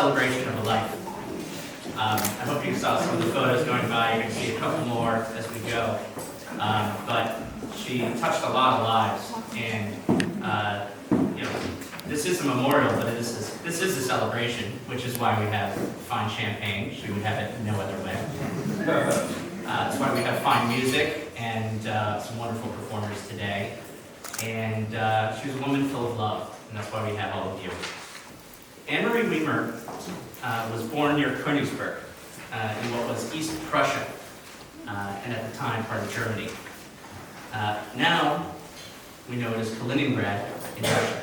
celebration of a life. I hope you saw some of the photos going by. You're going to see a couple more as we go. But she touched a lot of lives, and this is a memorial, but this is a celebration, which is why we have fine champagne. She would have it no other way. That's why we have fine music and some wonderful performers today. And she was a woman full of love, and that's why we have all of you. Anne-Marie Wiemer was born near Königsberg in what was East Prussia, and at the time part of Germany. Now we know it as Kaliningrad in Russia.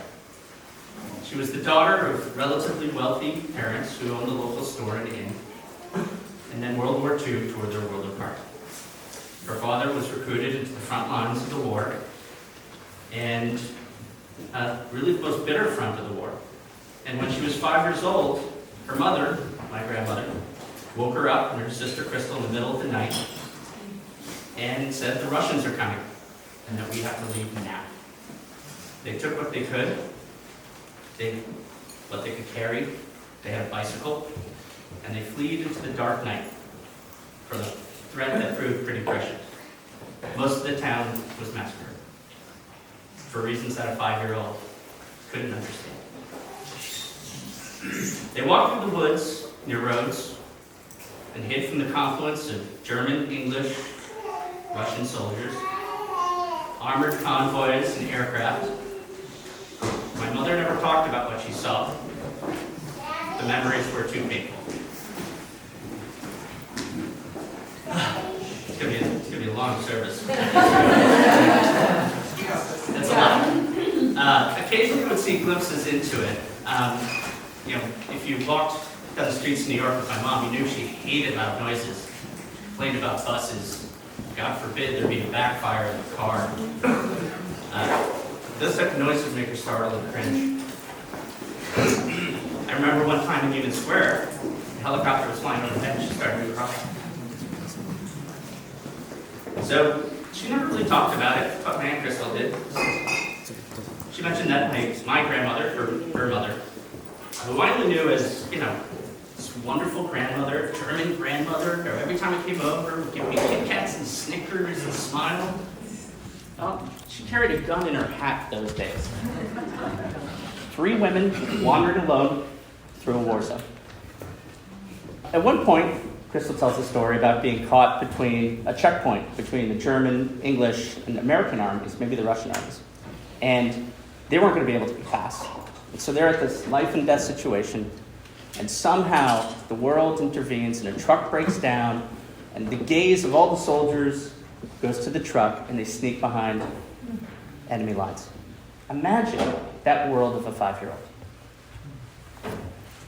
She was the daughter of relatively wealthy parents who owned a local store and inn, and then World War II tore their world apart. Her father was recruited into the front lines of the war, and really the most bitter front of the war. And when she was 5 years old, her mother, my grandmother, woke her up and her sister Crystal in the middle of the night and said the Russians are coming and that we have to leave now. They took what they could, what they could carry. They had a bicycle, and they fled into the dark night from a threat that proved pretty prescient. Most of the town was massacred for reasons that a 5-year-old couldn't understand. They walked through the woods near roads and hid from the confluence of German, English, Russian soldiers, armored convoys, and aircraft. My mother never talked about what she saw. The memories were too painful. It's gonna be a long service. That's a lot. Occasionally we would see glimpses into it. If you walked down the streets of New York with my mom, you knew she hated loud noises, complained about buses. God forbid there'd be a backfire in the car. Those type of noises make her startle and cringe. I remember one time in Union Square, a helicopter was flying overhead and she started to cry. So she never really talked about it, but my Aunt Crystal did. She mentioned that my grandmother, her mother, who I only knew as, this wonderful grandmother, German grandmother, who every time I came over would give me Kit Kats and Snickers and smile. Well, she carried a gun in her hat those days. 3 women wandered alone through a war zone. At one point, Crystal tells a story about being caught between a checkpoint between the German, English, and American armies, maybe the Russian armies. And they weren't going to be able to be passed. And so they're at this life and death situation, and somehow the world intervenes and a truck breaks down, and the gaze of all the soldiers goes to the truck, and they sneak behind enemy lines. Imagine that world of a 5-year-old.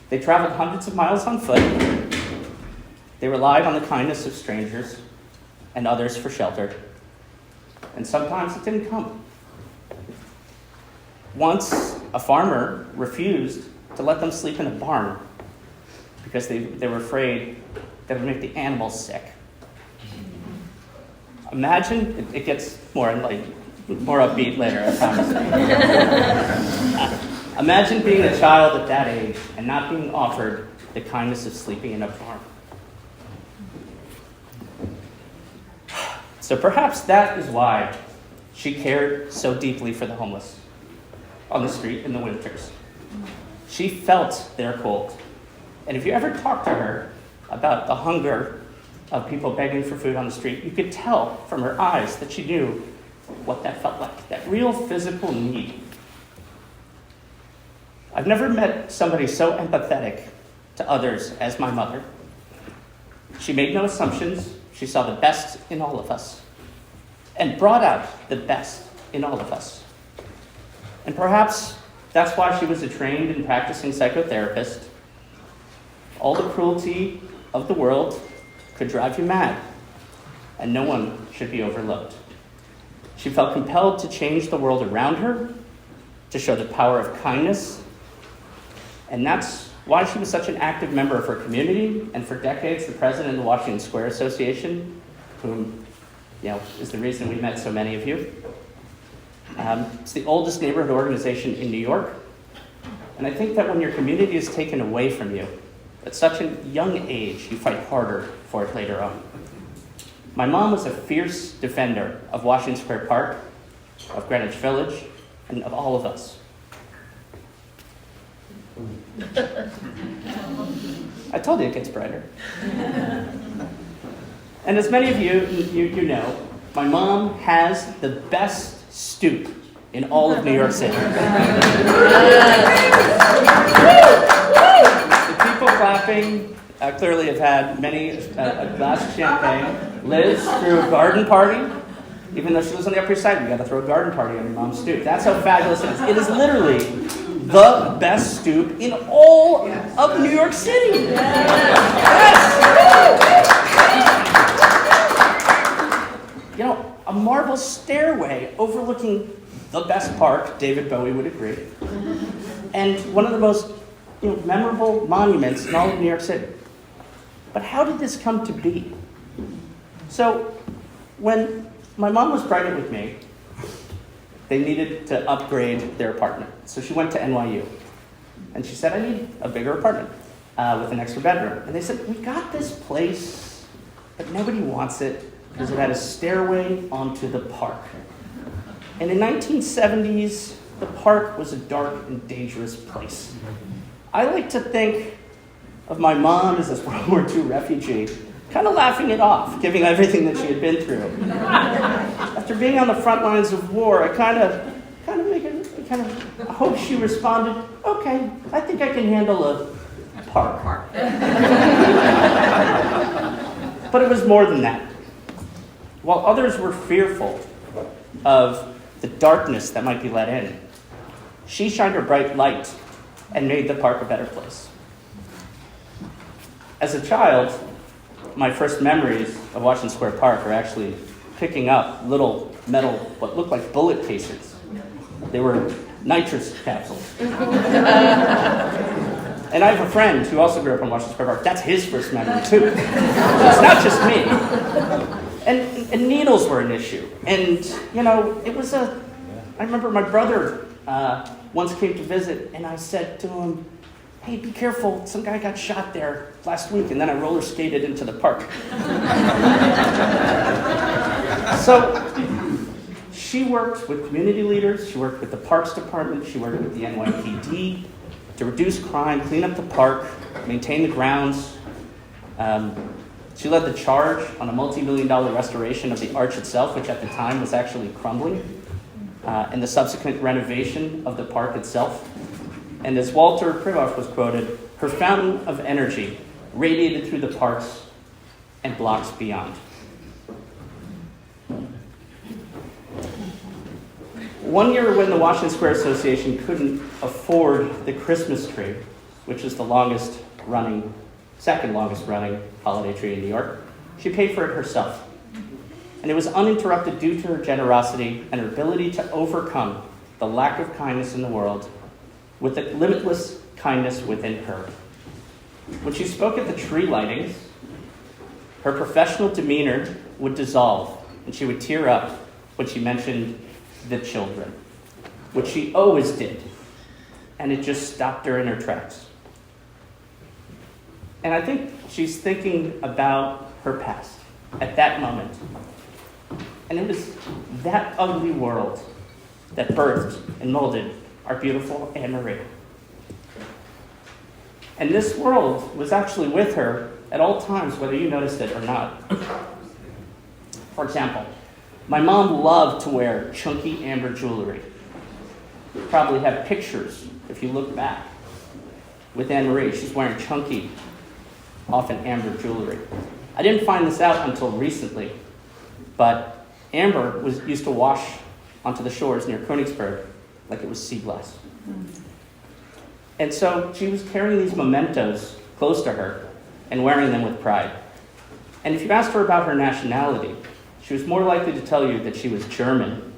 They traveled hundreds of miles on foot. They relied on the kindness of strangers and others for shelter. And sometimes it didn't come. Once, a farmer refused to let them sleep in a barn because they were afraid that it would make the animals sick. Imagine, it gets more upbeat later, I promise. Imagine being a child at that age and not being offered the kindness of sleeping in a barn. So perhaps that is why she cared so deeply for the homeless on the street in the winters. She felt their cold. And if you ever talked to her about the hunger of people begging for food on the street, you could tell from her eyes that she knew what that felt like, that real physical need. I've never met somebody so empathetic to others as my mother. She made no assumptions. She saw the best in all of us and brought out the best in all of us. And perhaps that's why she was a trained and practicing psychotherapist. All the cruelty of the world could drive you mad, and no one should be overlooked. She felt compelled to change the world around her, to show the power of kindness, and that's why she was such an active member of her community, and for decades the president of the Washington Square Association, whom is the reason we met so many of you. It's the oldest neighborhood organization in New York, And I think that when your community is taken away from you, at such a young age, you fight harder for it later on. My mom was a fierce defender of Washington Square Park, of Greenwich Village, and of all of us. I told you it gets brighter. And as many of you know, my mom has the best stoop in all of New York City. The people clapping clearly have had many a glass of champagne. Liz threw a garden party. Even though she lives on the Upper East Side, you got to throw a garden party on your mom's stoop. That's how fabulous it is. It is literally the best stoop in all of New York City. Yes. You know, a marble stairway overlooking the best park, David Bowie would agree, and one of the most memorable monuments in all of New York City. But how did this come to be? So, when my mom was pregnant with me, they needed to upgrade their apartment. So she went to NYU. And she said, I need a bigger apartment with an extra bedroom. And they said, we got this place, but nobody wants it because it had a stairway onto the park. And in the 1970s, the park was a dark and dangerous place. I like to think of my mom as a World War II refugee, kind of laughing it off, given everything that she had been through. After being on the front lines of war, I kind of hope she responded, okay, I think I can handle a park. But it was more than that. While others were fearful of the darkness that might be let in, she shined her bright light and made the park a better place. As a child, my first memories of Washington Square Park are actually picking up little metal, what looked like bullet casings. They were nitrous capsules. And I have a friend who also grew up in Washington Square Park. That's his first memory, too. It's not just me. And needles were an issue. And, it was I remember my brother once came to visit, and I said to him, hey, be careful, some guy got shot there last week, and then I roller skated into the park. So she worked with community leaders, she worked with the Parks Department, she worked with the NYPD to reduce crime, clean up the park, maintain the grounds. She led the charge on a multi-million-dollar restoration of the arch itself, which at the time was actually crumbling, and the subsequent renovation of the park itself. And as Walter Krivov was quoted, her fountain of energy radiated through the parks and blocks beyond. One year when the Washington Square Association couldn't afford the Christmas tree, which is the second longest running holiday tree in New York, she paid for it herself. And it was uninterrupted due to her generosity and her ability to overcome the lack of kindness in the world with the limitless kindness within her. When she spoke at the tree lightings, her professional demeanor would dissolve, and she would tear up when she mentioned the children, which she always did, and it just stopped her in her tracks. And I think she's thinking about her past at that moment. And it was that ugly world that birthed and molded our beautiful Anne-Marie. And this world was actually with her at all times, whether you noticed it or not. For example, my mom loved to wear chunky amber jewelry. You probably have pictures, if you look back, with Anne-Marie. She's wearing chunky, often amber jewelry. I didn't find this out until recently, but amber used to wash onto the shores near Königsberg like it was sea glass. And so she was carrying these mementos close to her and wearing them with pride. And if you asked her about her nationality, she was more likely to tell you that she was German.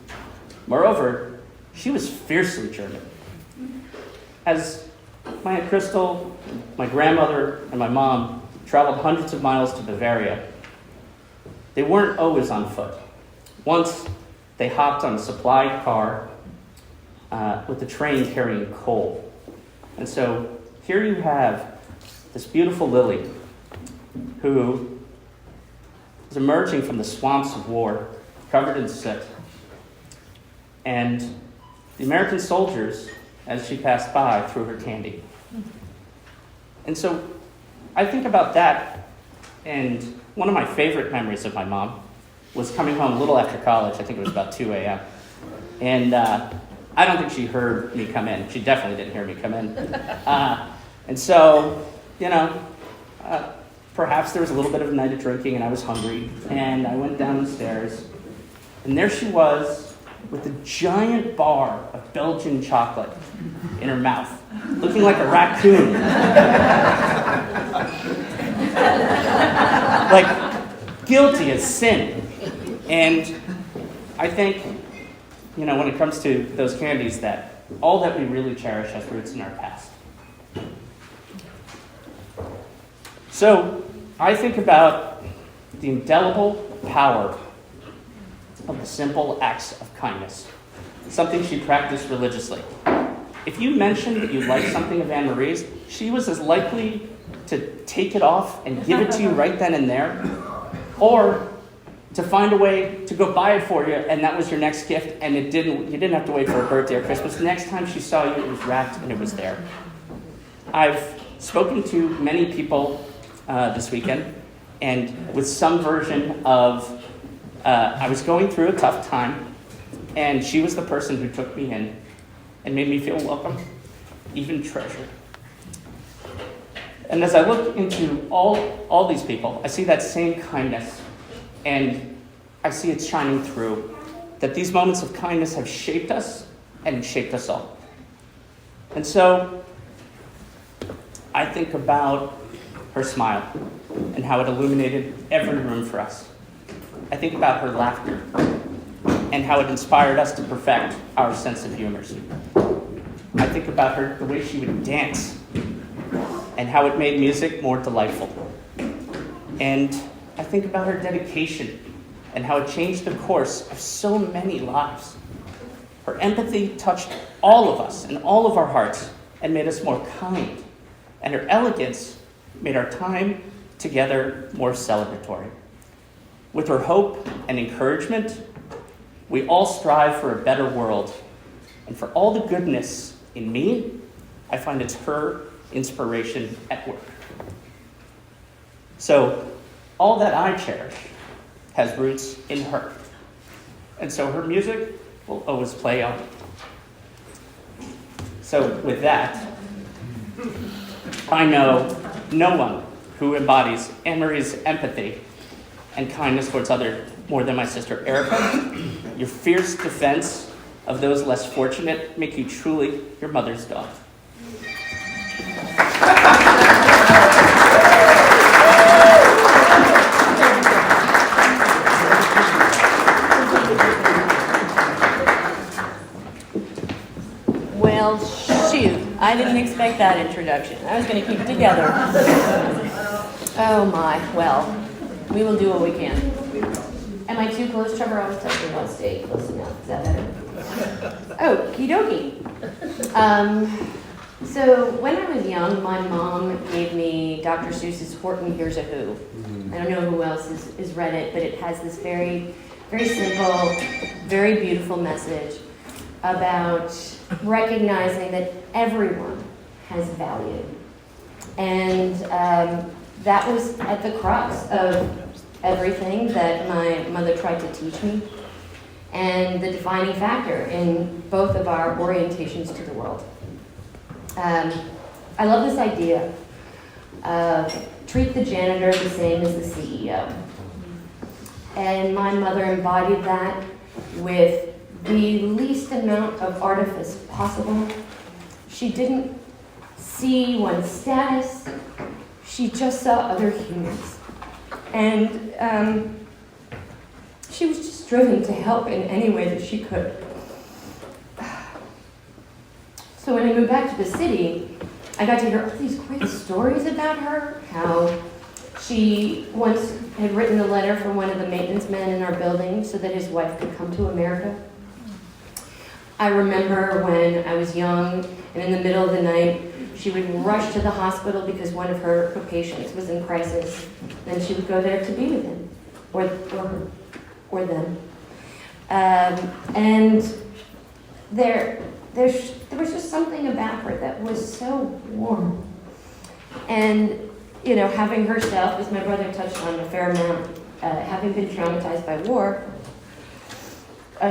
Moreover, she was fiercely German. As my Aunt Crystal, my grandmother, and my mom traveled hundreds of miles to Bavaria, they weren't always on foot. Once, they hopped on a supply car with a train carrying coal. And so here you have this beautiful lily who is emerging from the swamps of war, covered in soot. And the American soldiers, as she passed by, threw her candy. And so I think about that, and one of my favorite memories of my mom was coming home a little after college. I think it was about 2 a.m. And I don't think she heard me come in. She definitely didn't hear me come in. And so, perhaps there was a little bit of a night of drinking and I was hungry. And I went down the stairs. And there she was with a giant bar of Belgian chocolate in her mouth, looking like a raccoon. Like, guilty as sin. And I think, when it comes to those candies, that all that we really cherish has roots in our past. So I think about the indelible power of the simple acts of kindness, something she practiced religiously. If you mentioned that you liked something of Anne Marie's, she was as likely to take it off and give it to you right then and there, or to find a way to go buy it for you, and that was your next gift, and you didn't have to wait for her birthday or Christmas. The next time she saw you, it was wrapped and it was there. I've spoken to many people this weekend, and with some version of, I was going through a tough time, and she was the person who took me in and made me feel welcome, even treasured. And as I look into all these people, I see that same kindness. And I see it shining through, that these moments of kindness have shaped us and shaped us all. And so I think about her smile and how it illuminated every room for us. I think about her laughter and how it inspired us to perfect our sense of humor. I think about the way she would dance and how it made music more delightful. And I think about her dedication and how it changed the course of so many lives. Her empathy touched all of us and all of our hearts and made us more kind. And her elegance made our time together more celebratory. With her hope and encouragement, we all strive for a better world. And for all the goodness in me, I find it's her inspiration at work. So, all that I cherish has roots in her. And so her music will always play on. So with that, I know no one who embodies Anne Marie's empathy and kindness towards others more than my sister Erica. Your fierce defense of those less fortunate make you truly your mother's dog. Well, shoot. I didn't expect that introduction. I was going to keep it together. Oh, my. Well, we will do what we can. Am I too close, Trevor? I was touching one stay close enough. Is that better? Okie dokie. So when I was young, my mom gave me Dr. Seuss's Horton Hears a Who. I don't know who else has read it, but it has this very, very simple, very beautiful message about recognizing that everyone has value. And that was at the crux of everything that my mother tried to teach me, and the defining factor in both of our orientations to the world. I love this idea of treat the janitor the same as the CEO. And my mother embodied that with the least amount of artifice possible. She didn't see one's status, she just saw other humans. And she was just driven to help in any way that she could. So when I moved back to the city, I got to hear all these great stories about her, how she once had written a letter for one of the maintenance men in our building so that his wife could come to America. I remember when I was young and in the middle of the night, she would rush to the hospital because one of her patients was in crisis. Then she would go there to be with him, or them. And there was just something about her that was so warm. And, you know, having herself, as my brother touched on a fair amount, having been traumatized by war,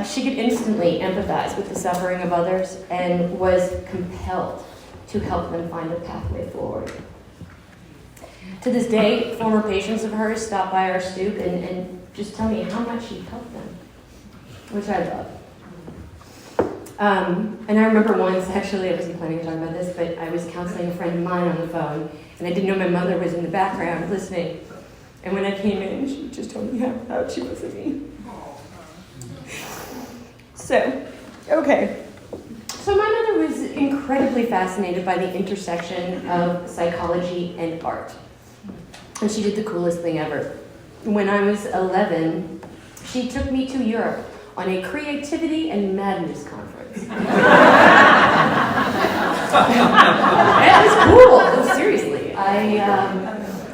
she could instantly empathize with the suffering of others and was compelled to help them find a pathway forward. To this day, former patients of hers stop by our stoop and just tell me how much she helped them, which I love. And I remember once, actually, I wasn't planning to talk about this, but I was counseling a friend of mine on the phone, and I didn't know my mother was in the background listening. And when I came in, she just told me how proud she was of me. So, okay. So my mother was incredibly fascinated by the intersection of psychology and art. And she did the coolest thing ever. When I was 11, she took me to Europe on a creativity and madness conference. It was cool, seriously.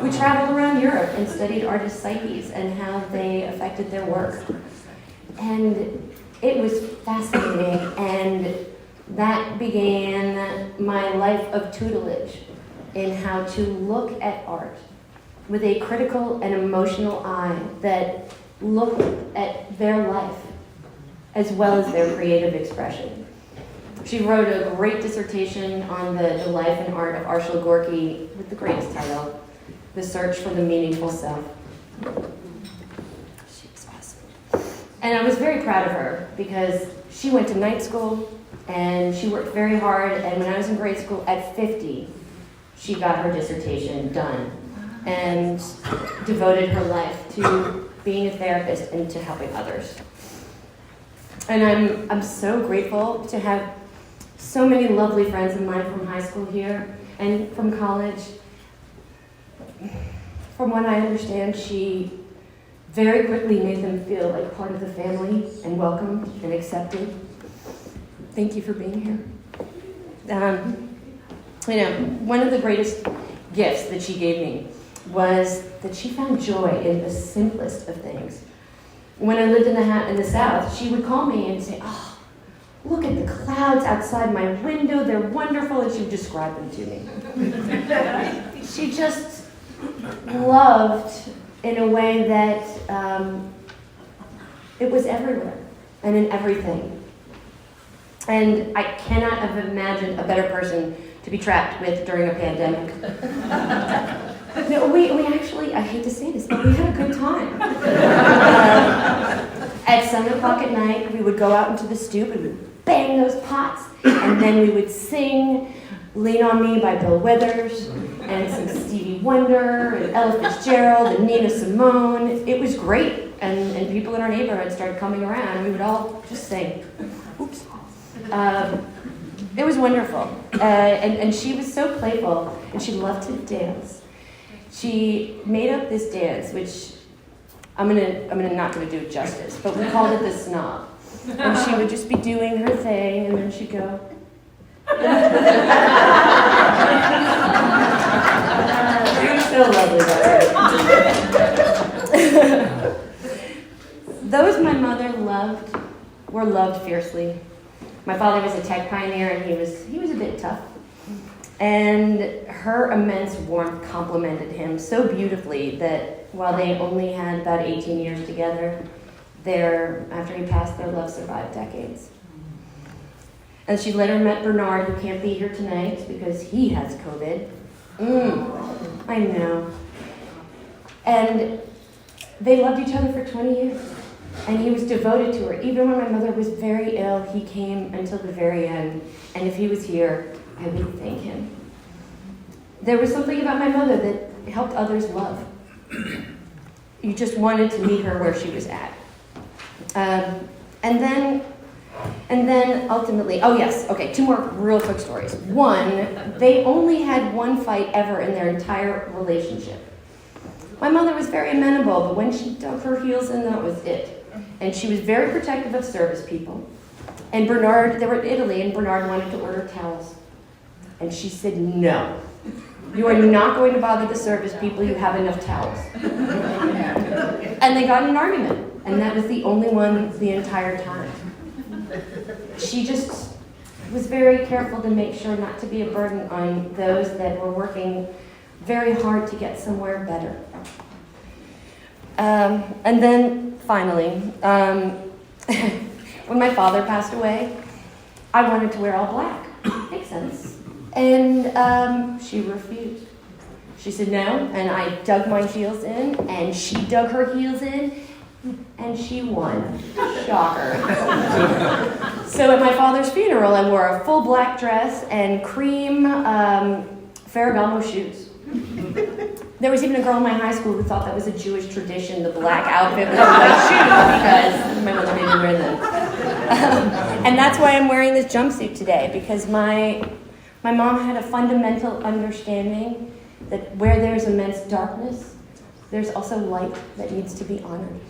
We traveled around Europe and studied artists' psyches and how they affected their work. And it was fascinating, and that began my life of tutelage in how to look at art with a critical and emotional eye that looked at their life as well as their creative expression. She wrote a great dissertation on the life and art of Arshile Gorky with the greatest title, The Search for the Meaningful Self. She was awesome. And I was very proud of her because she went to night school and she worked very hard, and when I was in grade school at 50, she got her dissertation done and devoted her life to being a therapist and to helping others. And I'm so grateful to have so many lovely friends of mine from high school here and from college. From what I understand, she very quickly made them feel like part of the family and welcomed and accepted. Thank you for being here. You know, one of the greatest gifts that she gave me was that she found joy in the simplest of things. When I lived in the South, she would call me and say, "Oh, look at the clouds outside my window, they're wonderful," and she would describe them to me. She just loved in a way that it was everywhere and in everything. And I cannot have imagined a better person to be trapped with during a pandemic. No, we actually, I hate to say this, but we had a good time. At 7 o'clock at night, we would go out into the stoop and we'd bang those pots, and then we would sing Lean on Me by Bill Withers, and some Stevie Wonder, and Ella Fitzgerald, and Nina Simone. It was great, and people in our neighborhood started coming around, and we would all just sing. Oops. It was wonderful, and she was so playful, and she loved to dance. She made up this dance, which I'm not gonna do it justice, but we called it the snob. And she would just be doing her thing, and then she'd go. It was so lovely that way. Those my mother loved were loved fiercely. My father was a tech pioneer, and he was a bit tough. And her immense warmth complemented him so beautifully that while they only had about 18 years together, after he passed, their love survived decades. And she later met Bernard, who can't be here tonight because he has COVID. I know. And they loved each other for 20 years. And he was devoted to her. Even when my mother was very ill, he came until the very end. And if he was here, I would thank him. There was something about my mother that helped others love. You just wanted to meet her where she was at. And then ultimately, oh yes, okay, 2 more real quick stories. One, they only had one fight ever in their entire relationship. My mother was very amenable, but when she dug her heels in, that was it. And she was very protective of service people. And Bernard, they were in Italy, and Bernard wanted to order towels. And she said, no. You are not going to bother the service people, you have enough towels. And they got in an argument, and that was the only one the entire time. She just was very careful to make sure not to be a burden on those that were working very hard to get somewhere better. And then finally, when my father passed away, I wanted to wear all black. Makes sense. And she refused. She said no, and I dug my heels in, and she dug her heels in, and she won. Shocker. So at my father's funeral, I wore a full black dress and cream Ferragamo shoes. There was even a girl in my high school who thought that was a Jewish tradition, the black outfit with the white shoes, because my mother made me wear them. And that's why I'm wearing this jumpsuit today, because my mom had a fundamental understanding that where there's immense darkness, there's also light that needs to be honored.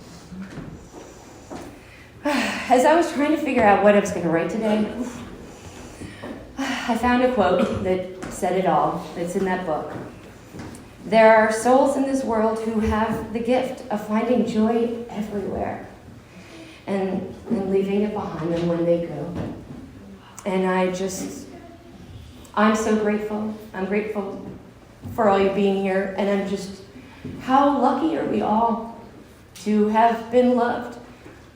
As I was trying to figure out what I was going to write today, I found a quote that said it all. It's in that book. There are souls in this world who have the gift of finding joy everywhere and leaving it behind them when they go. And I'm so grateful. I'm grateful for all you being here, and I'm just, how lucky are we all to have been loved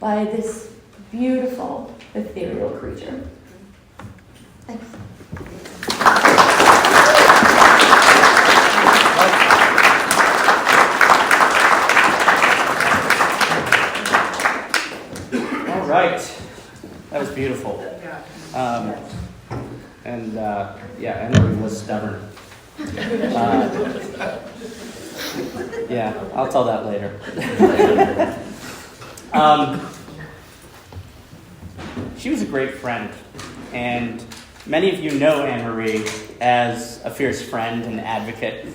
by this beautiful, ethereal creature. Thanks. All right. That was beautiful. Emily was stubborn. I'll tell that later. She was a great friend, and many of you know Anne-Marie as a fierce friend and advocate.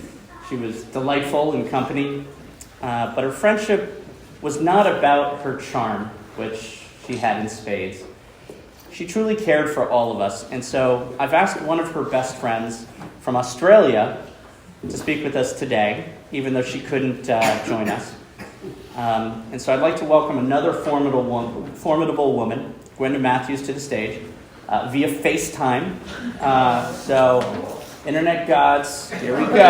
She was delightful in company, but her friendship was not about her charm, which she had in spades. She truly cared for all of us, and so I've asked one of her best friends from Australia to speak with us today, even though she couldn't join us. And so I'd like to welcome another formidable woman, Gwenda Matthews, to the stage via FaceTime. So, internet gods, here we go.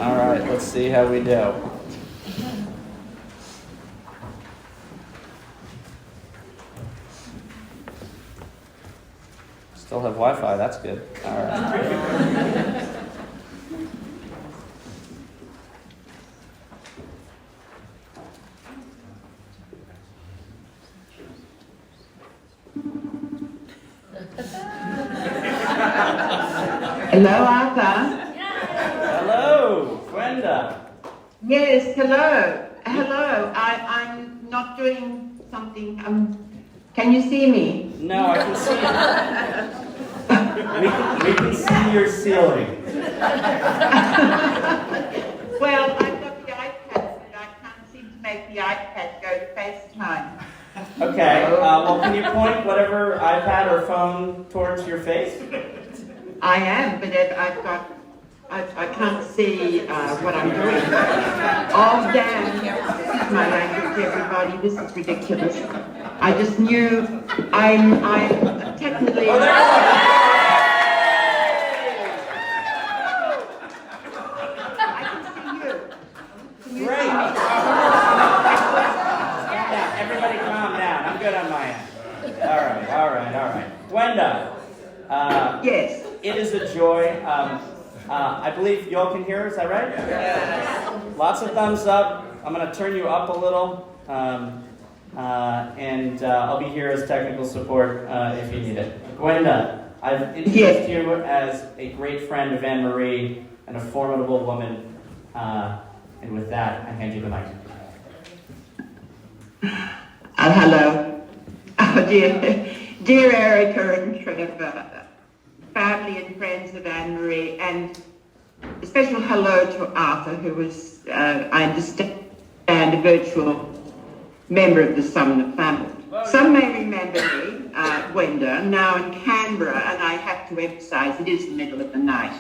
All right, let's see how we do. Still have Wi-Fi, that's good. All right. Hello, Arthur. Hello, Gwenda. Yes, hello. Hello. I'm not doing something. Can you see me? No, I can see it. We can see your ceiling. Well, I've got the iPad, but I can't seem to make the iPad go to FaceTime. Okay, well, can you point whatever iPad or phone towards your face? I am, but I can't see what I'm doing. Oh, damn. My language, everybody. This is ridiculous. I just knew I'm technically... Oh, there you I can see you. Can you Great. see me? Yeah, everybody calm down. I'm good on my end. All right. Gwenda. Yes. It is a joy. I believe you all can hear, is that right? Yes. Lots of thumbs up. I'm going to turn you up a little. And I'll be here as technical support if you need it. Gwenda, I've introduced you as a great friend of Anne-Marie and a formidable woman. And with that, I hand you the mic. Oh, hello. Oh, dear Erica and Trevor, family and friends of Anne-Marie, and a special hello to Arthur, who was, I understand, a virtual member of the Sumner family. Some may remember me, Gwenda, now in Canberra, and I have to emphasise it is the middle of the night.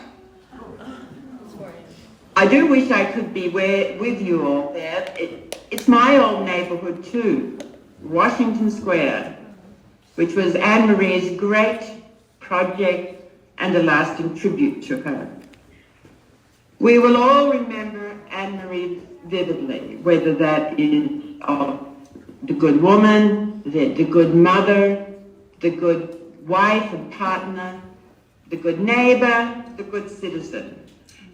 I do wish I could be with you all there. It's my old neighbourhood too, Washington Square, which was Anne-Marie's great project and a lasting tribute to her. We will all remember Anne-Marie vividly, whether that is the good woman, the good mother, the good wife and partner, the good neighbour, the good citizen.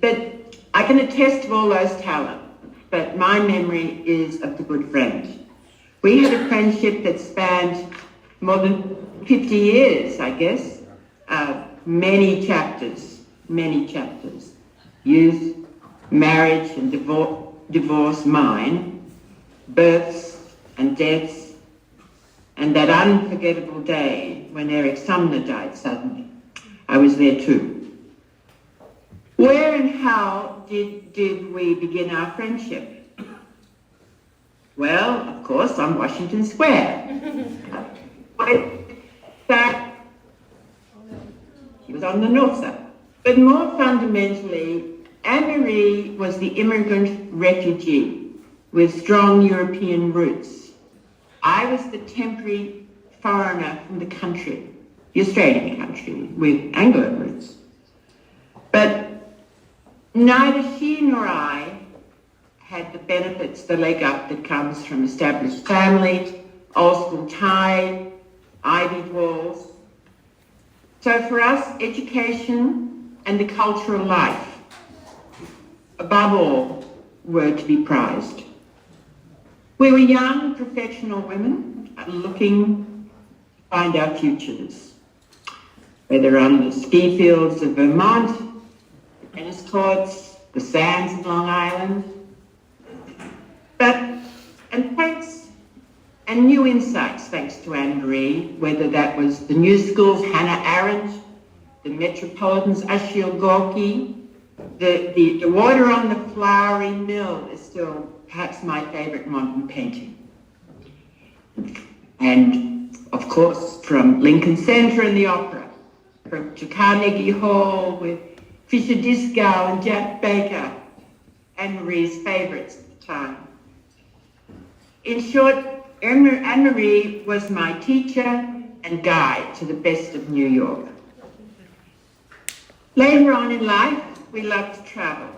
But I can attest to all those talents, but my memory is of the good friend. We had a friendship that spanned more than 50 years, I guess. Many chapters. Youth, marriage and divorce, mine, births and deaths, and that unforgettable day when Eric Sumner died suddenly. I was there too. Where and how did we begin our friendship? Well, of course, on Washington Square. She was on the north side. But more fundamentally, Anne-Marie was the immigrant refugee with strong European roots. I was the temporary foreigner from the country, the Australian country, with Anglo roots. But neither she nor I had the benefits, the leg up that comes from established families, old school tie, ivied walls. So for us, education and the cultural life, above all, were to be prized. We were young professional women looking to find our futures, whether on the ski fields of Vermont, the tennis courts, the sands of Long Island. And new insights, thanks to Anne-Marie, whether that was the New School's Hannah Arendt, the Metropolitan's Achille Gorky, the water on the flowery mill is still perhaps my favourite modern painting. And, of course, from Lincoln Center and the Opera, to Carnegie Hall with Fisher Dieskau and Jack Baker, Anne-Marie's favourites at the time. In short, Anne-Marie was my teacher and guide to the best of New York. Later on in life, we loved to travel.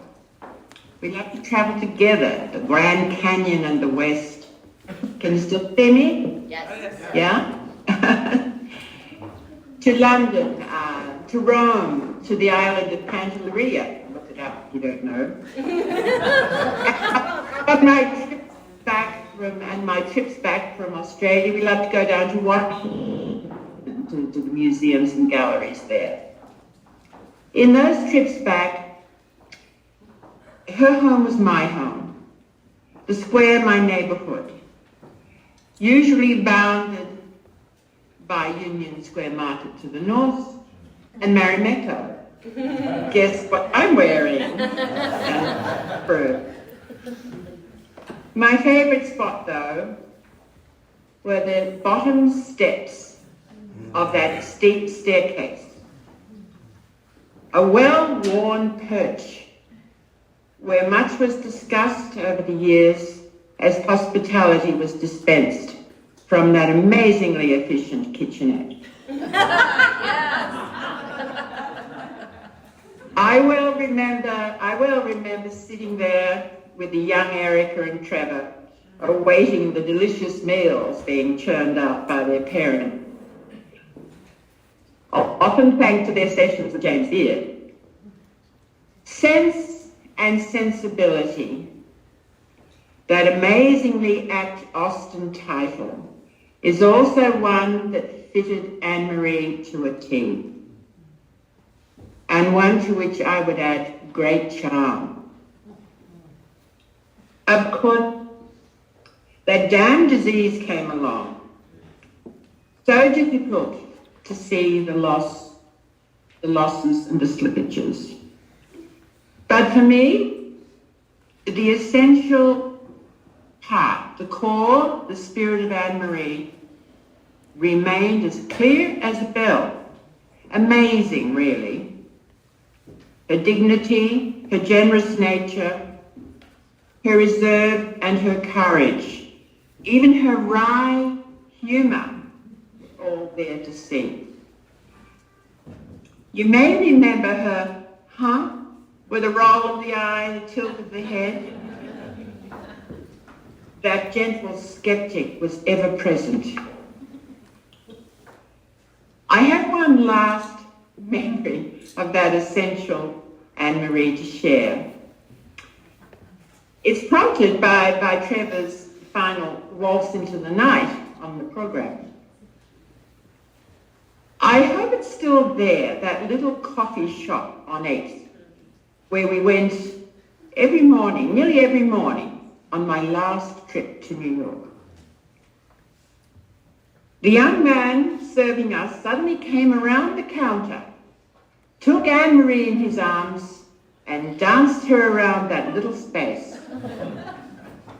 We loved to travel together, the Grand Canyon and the West. Can you still see me? Yes. Yeah? To London, to Rome, to the island of Pantelleria. Look it up if you don't know. My trips back from Australia, we loved to go down to Washington, to the museums and galleries there. In those trips back, her home was my home, the square my neighbourhood, usually bounded by Union Square Market to the north and Marimekko. Guess what I'm wearing? My favourite spot, though, were the bottom steps of that steep staircase. A well-worn perch where much was discussed over the years as hospitality was dispensed from that amazingly efficient kitchenette. I well remember sitting there with the young Erica and Trevor, awaiting the delicious meals being churned out by their parent. Often thanks to their sessions with James Beard. Sense and sensibility, that amazingly apt Austen title, is also one that fitted Anne-Marie to a T, and one to which I would add great charm. Of course, that damn disease came along. So difficult to see the losses and the slippages. But for me, the essential part the core, the spirit of Anne-Marie, remained as clear as a bell. Amazing, really. Her dignity, her generous nature, her reserve and her courage, even her wry humour, were all there to see. You may remember her, with a roll of the eye and a tilt of the head. That gentle skeptic was ever present. I have one last memory of that essential Anne-Marie to share. It's prompted by Trevor's final waltz into the night on the program. I hope it's still there, that little coffee shop on 8th, where we went every morning, nearly every morning, on my last trip to New York. The young man serving us suddenly came around the counter, took Anne-Marie in his arms, and danced her around that little space,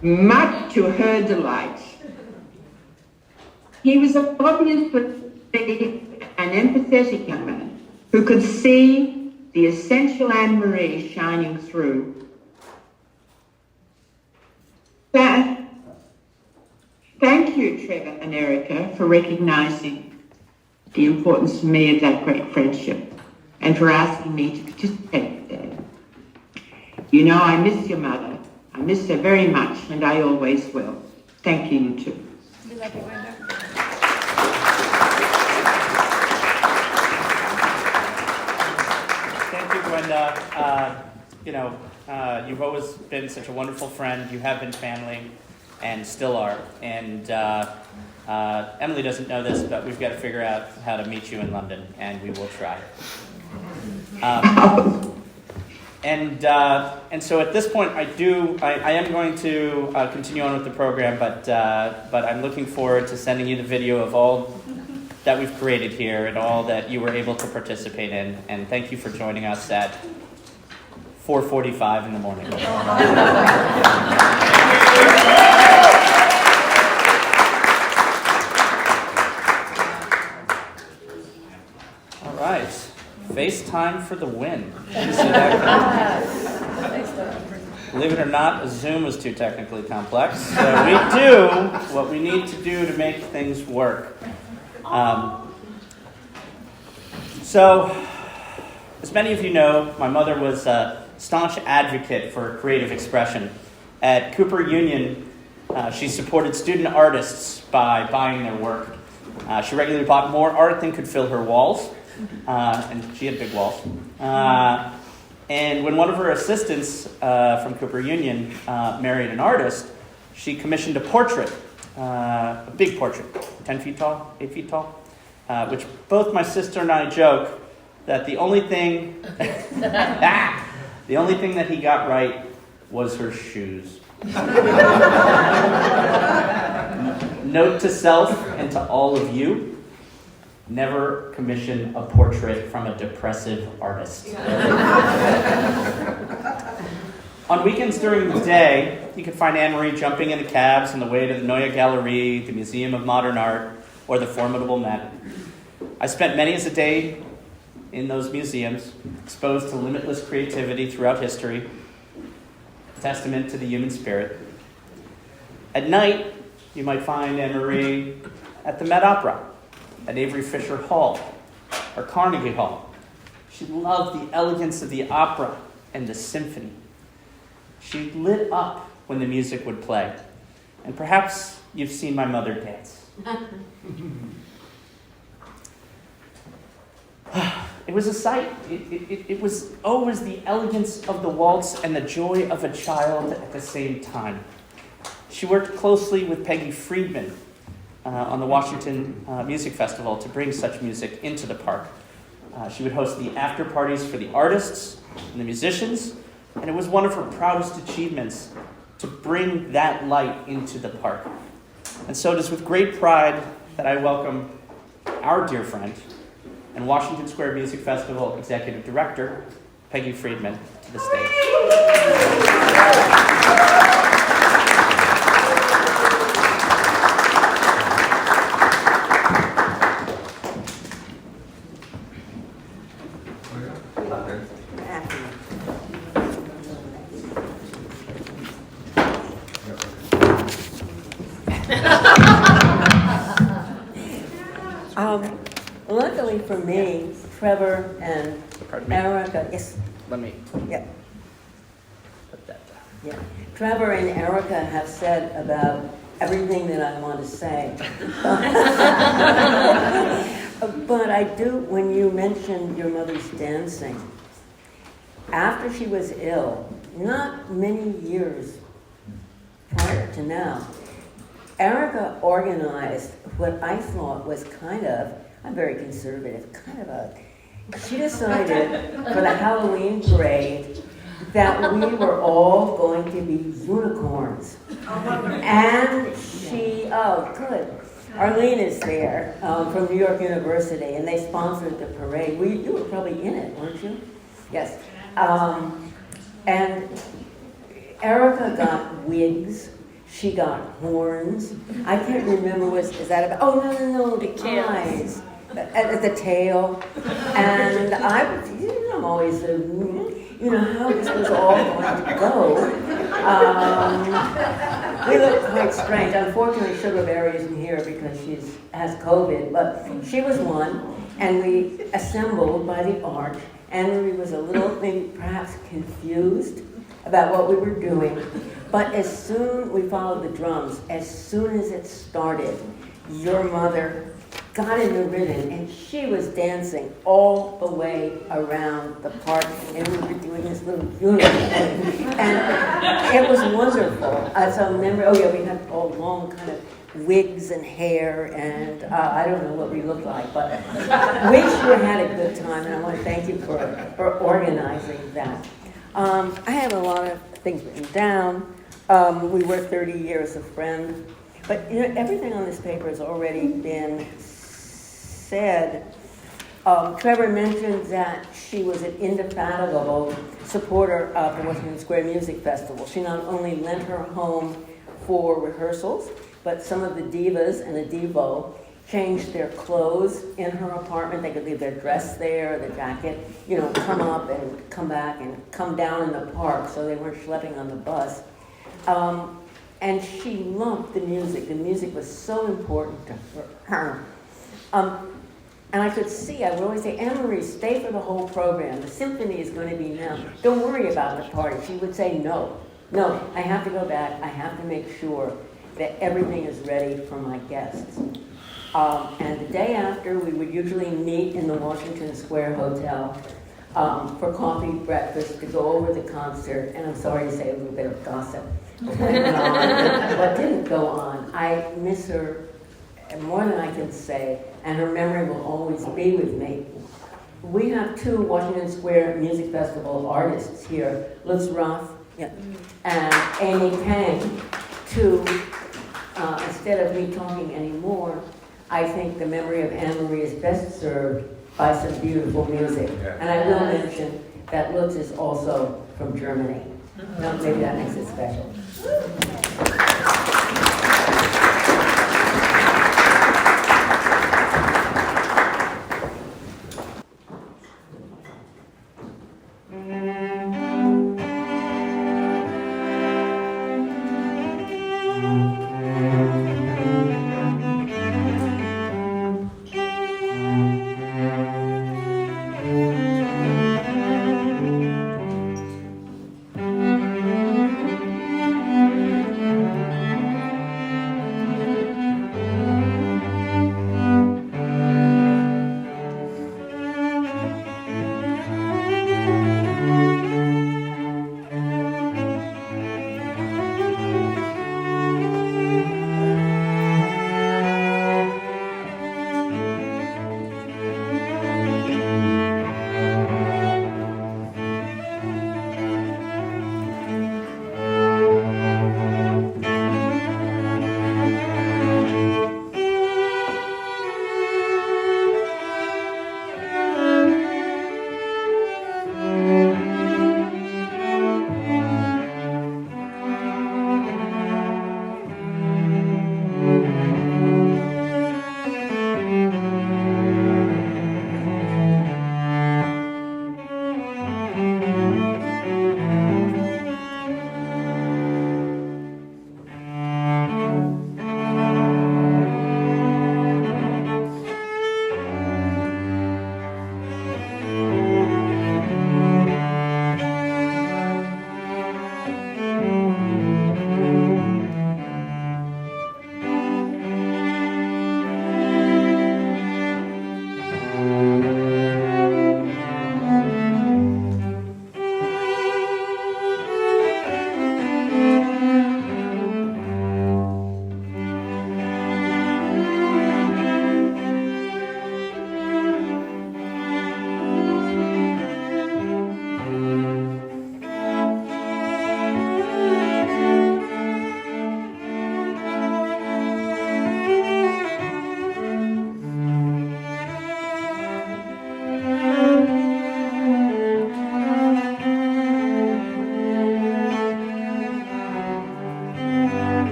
much to her delight. He was obviously an empathetic young man who could see the essential Anne-Marie shining through. Thank you, Trevor and Erica, for recognising the importance to me of that great friendship and for asking me to participate today. You know, I miss your mother. I miss her very much, and I always will. Thank you, you too. We love you, Brenda. Thank you, Gwenda. You've always been such a wonderful friend. You have been family and still are. And Emily doesn't know this, but we've got to figure out how to meet you in London, and we will try. And so at this point, I am going to continue on with the program, but I'm looking forward to sending you the video of all that we've created here and all that you were able to participate in. And thank you for joining us at 4:45 in the morning. All right, FaceTime for the win. Did you see that? Believe it or not, a Zoom was too technically complex. So we do what we need to do to make things work. So, as many of you know, my mother was a staunch advocate for creative expression. At Cooper Union, she supported student artists by buying their work. She regularly bought more art than could fill her walls, and she had big walls. And when one of her assistants from Cooper Union married an artist, she commissioned a portrait, a big portrait, 10 feet tall, 8 feet tall, which both my sister and I joke that the only thing that he got right was her shoes. Note to self and to all of you, never commission a portrait from a depressive artist. On weekends during the day, you can find Anne-Marie jumping into cabs on the way to the Neue Galerie, the Museum of Modern Art, or the Formidable Met. I spent many a day in those museums, exposed to limitless creativity throughout history, a testament to the human spirit. At night, you might find Anne-Marie at the Met Opera, at Avery Fisher Hall, or Carnegie Hall. She loved the elegance of the opera and the symphony. She lit up when the music would play. And perhaps you've seen my mother dance. It was a sight. It was always the elegance of the waltz and the joy of a child at the same time. She worked closely with Peggy Friedman on the Washington Music Festival to bring such music into the park. She would host the after parties for the artists and the musicians, and it was one of her proudest achievements to bring that light into the park. And so it is with great pride that I welcome our dear friend and Washington Square Music Festival Executive Director, Peggy Friedman, to the stage. Personally, for me, Trevor and Pardon me. Erica, yes, Let me yeah, put that down. yeah. Trevor and Erica have said about everything that I want to say. But I do, when you mentioned your mother's dancing, after she was ill, not many years prior to now, Erica organized what I thought was kind of, I'm very conservative, she decided for the Halloween parade that we were all going to be unicorns. And she, oh, good. Arlene is there from New York University, and they sponsored the parade. You were probably in it, weren't you? Yes. And Erica got wigs. She got horns. I can't remember, is that about, oh, no, the eyes. At the tail. And I'm always, how this was all going to go. We look quite strange. Unfortunately, Sugar Berry isn't here because she has COVID, but she was one, and we assembled by the arch. Anne-Marie was a little, maybe perhaps confused about what we were doing, but as soon, we followed the drums, as soon as it started, your mother got in the rhythm, and she was dancing all the way around the park, and we were doing this little unicorn, and it was wonderful. So memory, oh yeah, we had all long kind of wigs and hair, and I don't know what we looked like, but we sure had a good time, and I want to thank you for organizing that. I have a lot of things written down. We were 30 years of friends, but everything on this paper has already been said. Trevor mentioned that she was an indefatigable supporter of the Washington Square Music Festival. She not only lent her home for rehearsals, but some of the divas and the divo changed their clothes in her apartment. They could leave their dress there, the jacket, come up and come back and come down in the park so they weren't schlepping on the bus. And she loved the music. The music was so important to her. And I could see, I would always say, Anne-Marie, stay for the whole program. The symphony is going to be now. Don't worry about the party. She would say, no, I have to go back. I have to make sure that everything is ready for my guests. And the day after, we would usually meet in the Washington Square Hotel for coffee, breakfast, to go over the concert. And I'm sorry to say a little bit of gossip. What didn't go on. I miss her more than I can say, and her memory will always be with me. We have two Washington Square Music Festival artists here, Lutz Roth and Amy Kang, to, instead of me talking anymore, I think the memory of Anne-Marie is best served by some beautiful music. And I will mention that Lutz is also from Germany. Now, maybe that makes it special.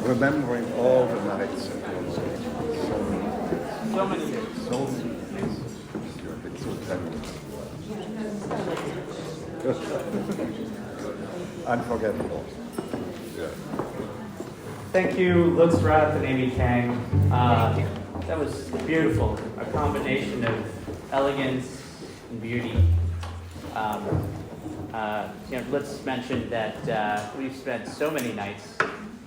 Remembering all the nights at your stage. So many years. So many years. You have been so generous. Unforgettable. Yeah. Thank you, Lutz Rath and Amy Kang. That was beautiful. A combination of elegance and beauty. Lutz mentioned that we've spent so many nights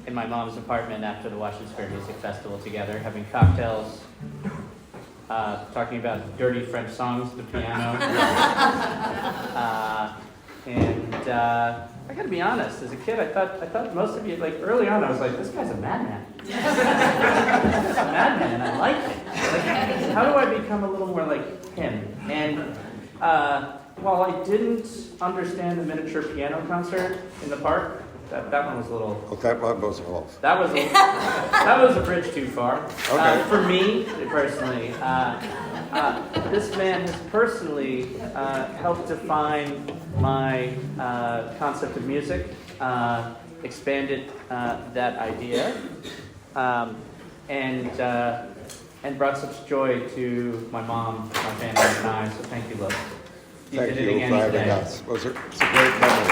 in my mom's apartment after the Washington Square Music Festival together, having cocktails, talking about dirty French songs at the piano. I gotta be honest, as a kid, I thought most of you, like early on, I was like, this guy's a madman. This guy's a madman, and I like it. Like, how do I become a little more like him? And while I didn't understand the miniature piano concert in the park, that one was a little. Oh, that one was off. That was a bridge too far. Okay. For me personally, this man has personally helped define my concept of music, expanded that idea, and brought such joy to my mom, my family, and I. So thank you, Liz. Thank did you it again for having today. us. It's a great memory.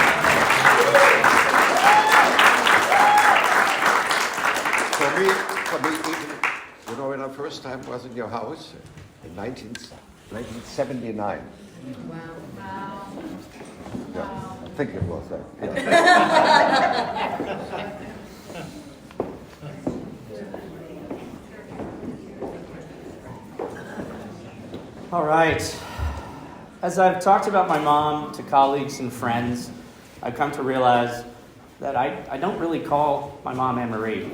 For me, even, when I first time was in your house in 1979. Wow. Yeah, I think it was that. Yeah. All right. As I've talked about my mom to colleagues and friends, I've come to realize that I don't really call my mom Anne-Marie.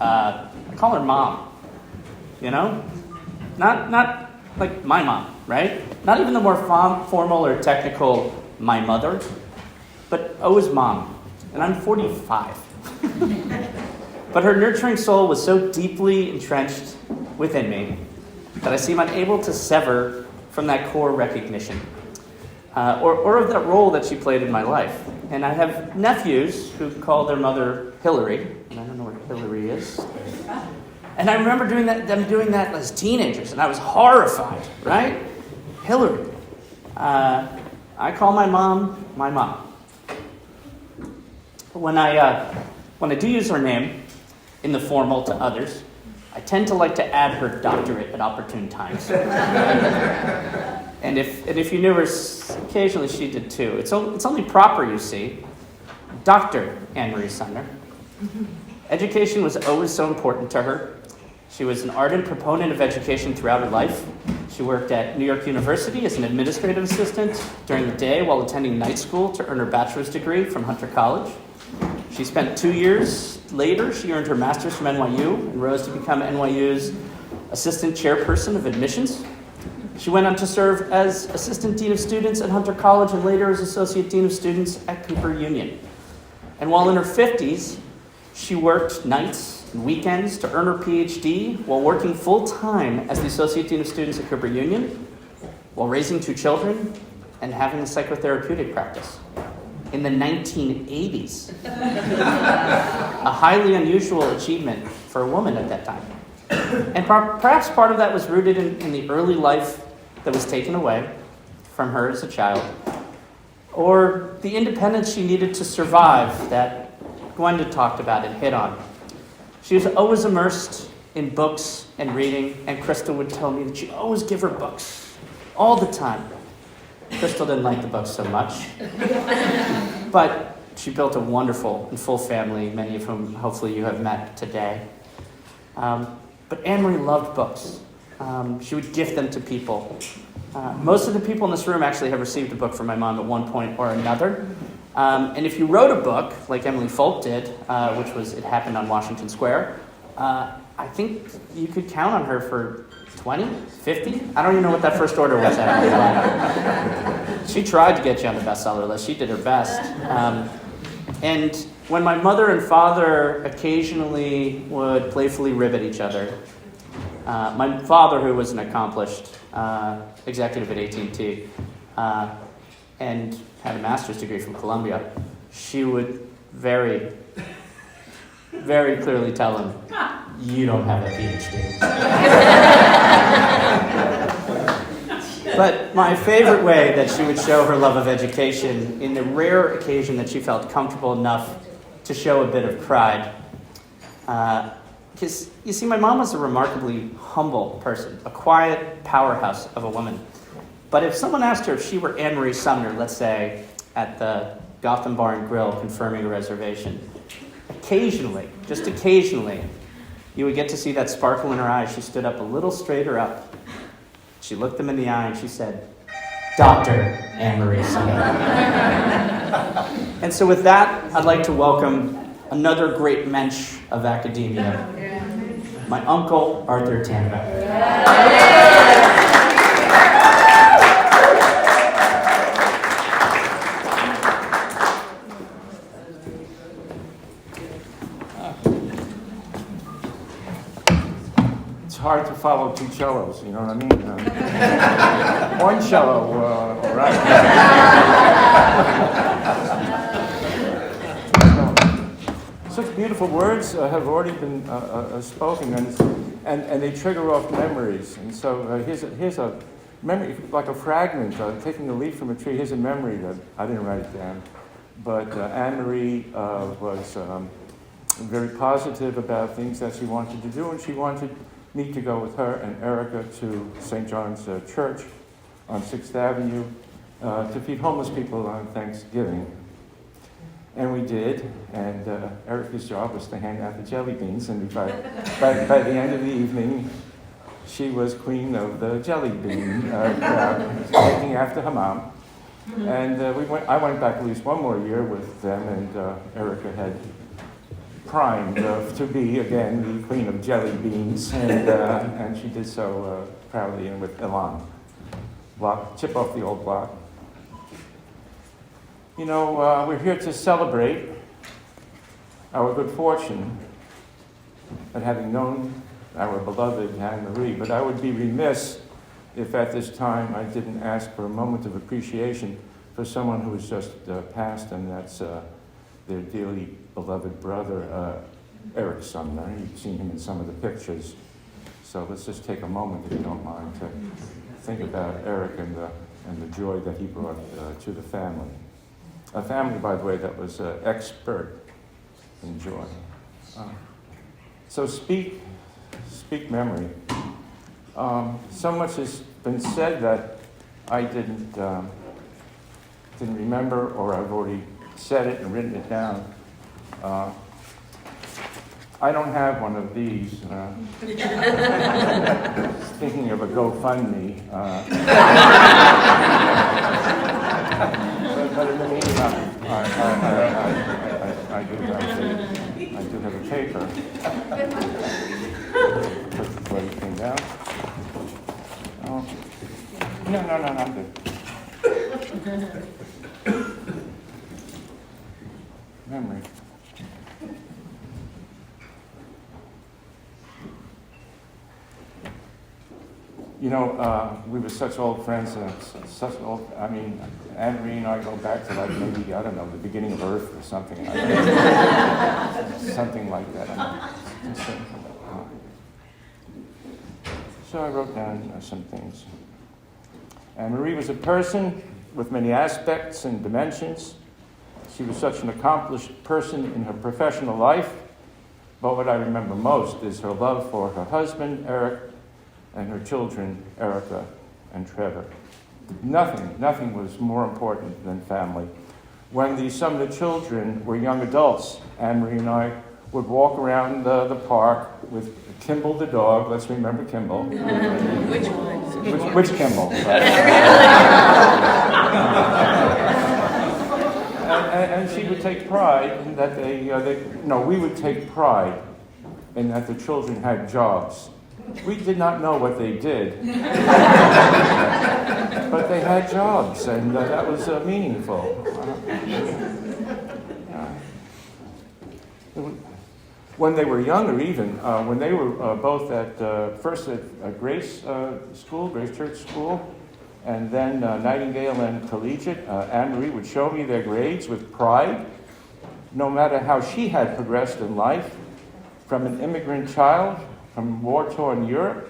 I call her Mom, you know? Not like my mom, right? Not even the more formal or technical my mother, but always Mom. And I'm 45. But her nurturing soul was so deeply entrenched within me that I seem unable to sever from that core recognition, or of that role that she played in my life. And I have nephews who call their mother Hillary, and I don't know where Hillary is. And I remember them doing that as teenagers, and I was horrified, right? Hillary. I call my mom my mom. When I do use her name in the formal to others, I tend to like to add her doctorate at opportune times. And if you knew her, occasionally she did too. It's only proper, you see. Dr. Wiemer-Sumner. Education was always so important to her. She was an ardent proponent of education throughout her life. She worked at New York University as an administrative assistant during the day while attending night school to earn her bachelor's degree from Hunter College. She spent 2 years later, she earned her master's from NYU and rose to become NYU's assistant chairperson of admissions. She went on to serve as assistant dean of students at Hunter College and later as associate dean of students at Cooper Union. And while in her 50s, she worked nights and weekends to earn her PhD while working full-time as the Associate Dean of Students at Cooper Union, while raising 2 children and having a psychotherapeutic practice. In the 1980s. A highly unusual achievement for a woman at that time. And perhaps part of that was rooted in the early life that was taken away from her as a child, or the independence she needed to survive that Gwenda talked about and hit on. She was always immersed in books and reading, and Crystal would tell me that she'd always give her books, all the time. Crystal didn't like the books so much, but she built a wonderful and full family, many of whom hopefully you have met today. But Anne-Marie loved books. She would gift them to people. Most of the people in this room actually have received a book from my mom at one point or another. And if you wrote a book, like Emily Folk did, which was It Happened on Washington Square, I think you could count on her for 20, 50? I don't even know what that first order was. She tried to get you on the bestseller list. She did her best. And when my mother and father occasionally would playfully rib at each other, my father, who was an accomplished executive at AT&T, and had a master's degree from Columbia, she would very, very clearly tell him, "You don't have a PhD." But my favorite way that she would show her love of education, in the rare occasion that she felt comfortable enough to show a bit of pride, because, you see, my mom was a remarkably humble person, a quiet powerhouse of a woman. But if someone asked her if she were Wiemer-Sumner, let's say, at the Gotham Bar and Grill confirming a reservation, occasionally, just occasionally, you would get to see that sparkle in her eyes. She stood up a little straighter up. She looked them in the eye and she said, "Dr. Wiemer-Sumner." And so with that, I'd like to welcome another great mensch of academia, my uncle, Arthur Tanneback. It's hard to follow 2 cellos, you know what I mean? One cello, all right. Such beautiful words have already been spoken, and they trigger off memories. And so here's a memory, like a fragment, taking a leaf from a tree. Here's a memory that I didn't write it down, but Anne-Marie was very positive about things that she wanted to do, and she wanted me to go with her and Erica to St. John's Church on 6th Avenue to feed homeless people on Thanksgiving. And we did, and Erica's job was to hand out the jelly beans, and by the end of the evening, she was queen of the jelly bean, taking after her mom. And I went back at least one more year with them, and Erica had primed to be, again, the queen of jelly beans, and she did so proudly and with elan. Chip off the old block. You know, we're here to celebrate our good fortune at having known our beloved Anne-Marie, but I would be remiss if at this time I didn't ask for a moment of appreciation for someone who has just passed, and that's their dearly beloved brother, Eric Sumner. You've seen him in some of the pictures. So let's just take a moment, if you don't mind, to think about Eric and the joy that he brought to the family. A family, by the way, that was expert in joy. So speak memory. So much has been said that I didn't remember, or I've already said it and written it down. I don't have one of these. Thinking of a GoFundMe. But in the meantime, I do have a paper. Put the bloody thing down. Oh. No, I'm good. Memory. You know, we were such old friends, Anne-Marie and I go back to like maybe, I don't know, the beginning of Earth or something like that. Something like that. So I wrote down some things. Anne-Marie was a person with many aspects and dimensions. She was such an accomplished person in her professional life, but what I remember most is her love for her husband, Eric, and her children, Erica and Trevor. Nothing was more important than family. When the Sumner children were young adults, Anne-Marie and I would walk around the park with Kimball the dog. Let's remember Kimball. Which one? Which Kimball? And she would take pride in that we would take pride in that the children had jobs. We did not know what they did, but they had jobs, and that was meaningful. When they were younger, even when they were both first at Grace Church School, and then Nightingale and Collegiate, Anne-Marie would show me their grades with pride, no matter how she had progressed in life, from an immigrant child from war-torn Europe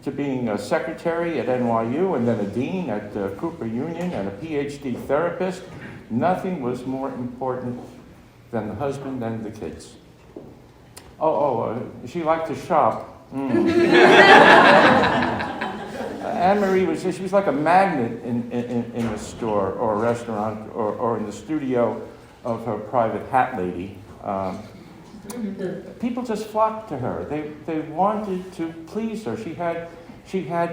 to being a secretary at NYU and then a dean at Cooper Union and a PhD therapist. Nothing was more important than the husband and the kids. She liked to shop. Anne-Marie was like a magnet in a store or a restaurant or in the studio of her private hat lady. People just flocked to her. They wanted to please her. She had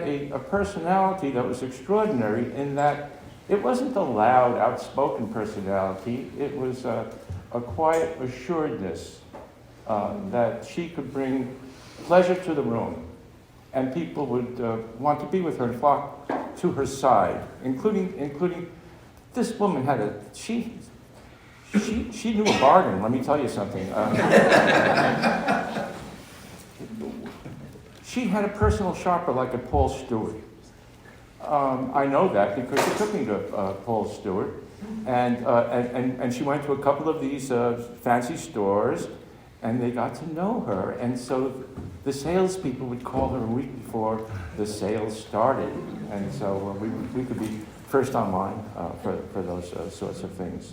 a personality that was extraordinary in that it wasn't a loud, outspoken personality. It was a quiet assuredness that she could bring pleasure to the room, and people would want to be with her and flock to her side, including this woman had she knew a bargain, let me tell you something. She had a personal shopper like a Paul Stewart. I know that because she took me to Paul Stewart, and she went to a couple of these fancy stores, and they got to know her. And so the salespeople would call her a week before the sales started, and so we could be first online for those sorts of things.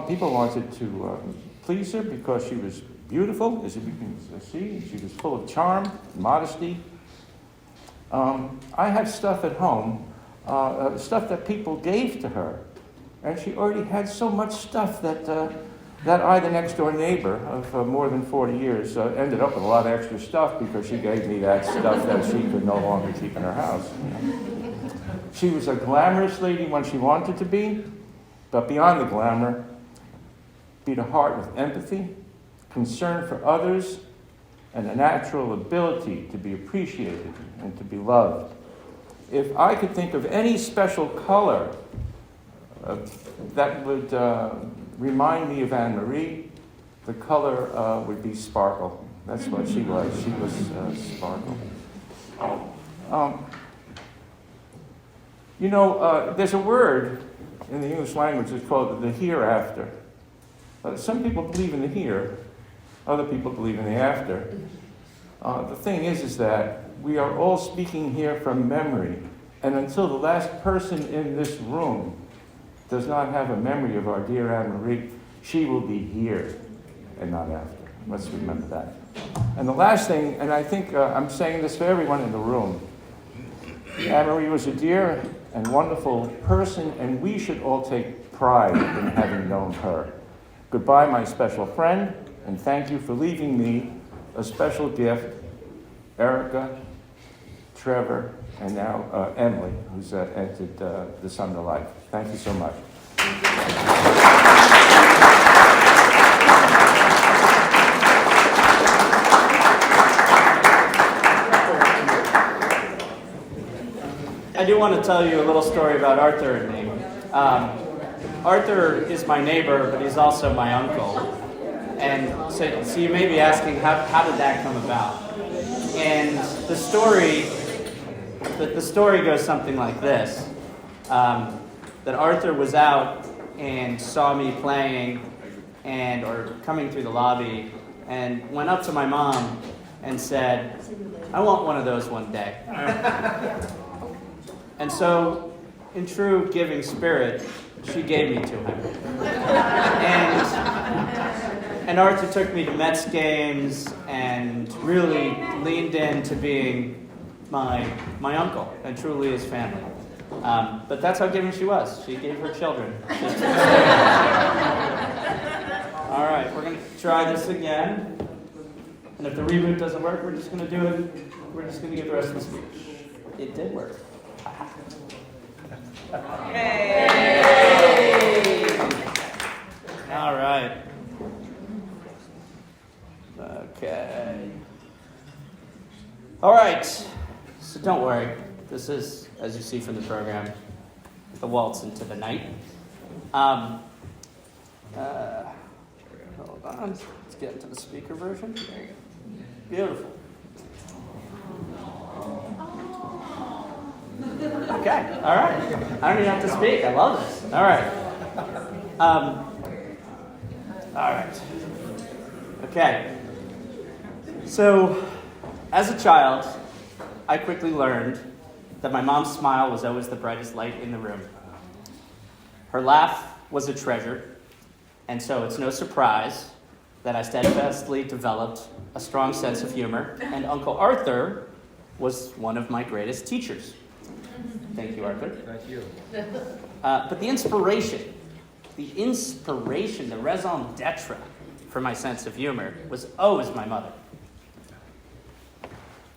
People wanted to please her because she was beautiful, as you can see. She was full of charm, modesty. I have stuff at home, stuff that people gave to her, and she already had so much stuff that I, the next door neighbor of more than 40 years, ended up with a lot of extra stuff because she gave me that stuff that she could no longer keep in her house. She was a glamorous lady when she wanted to be. But beyond the glamour, beat a heart with empathy, concern for others, and a natural ability to be appreciated and to be loved. If I could think of any special color that would remind me of Anne-Marie, the color would be sparkle. That's what she was. She was sparkle. There's a word in the English language is called the hereafter. Some people believe in the here, other people believe in the after. The thing is that we are all speaking here from memory, and until the last person in this room does not have a memory of our dear Anne-Marie, she will be here and not after. Let's remember that. And the last thing, and I think I'm saying this for everyone in the room, Anne-Marie was a dear and wonderful person, and we should all take pride in having known her. Goodbye, my special friend. And thank you for leaving me a special gift, Erica, Trevor, and now Emily, who's entered the Sumner life. Thank you so much. I do want to tell you a little story about Arthur and me. Arthur is my neighbor, but he's also my uncle. And so you may be asking, how did that come about? And the story goes something like this. That Arthur was out and saw me playing or coming through the lobby and went up to my mom and said, "I want one of those one day." And so, in true giving spirit, she gave me to him. And Arthur took me to Mets games and really leaned into being my uncle and truly his family. But that's how giving she was. She gave her children. All right, we're going to try this again. And if the reboot doesn't work, we're just going to do it. We're just going to give the rest of the speech. It did work. Yay! All right. Okay. All right. So don't worry. This is, as you see from the program, the waltz into the night. Hold on. Let's get into the speaker version. There you go. Beautiful. Okay, all right. I don't even have to speak. I love this. All right. All right. Okay. So, as a child, I quickly learned that my mom's smile was always the brightest light in the room. Her laugh was a treasure, and so it's no surprise that I steadfastly developed a strong sense of humor, and Uncle Arthur was one of my greatest teachers. Thank you, Arthur. Thank you. But the inspiration, the raison d'etre for my sense of humor was always my mother.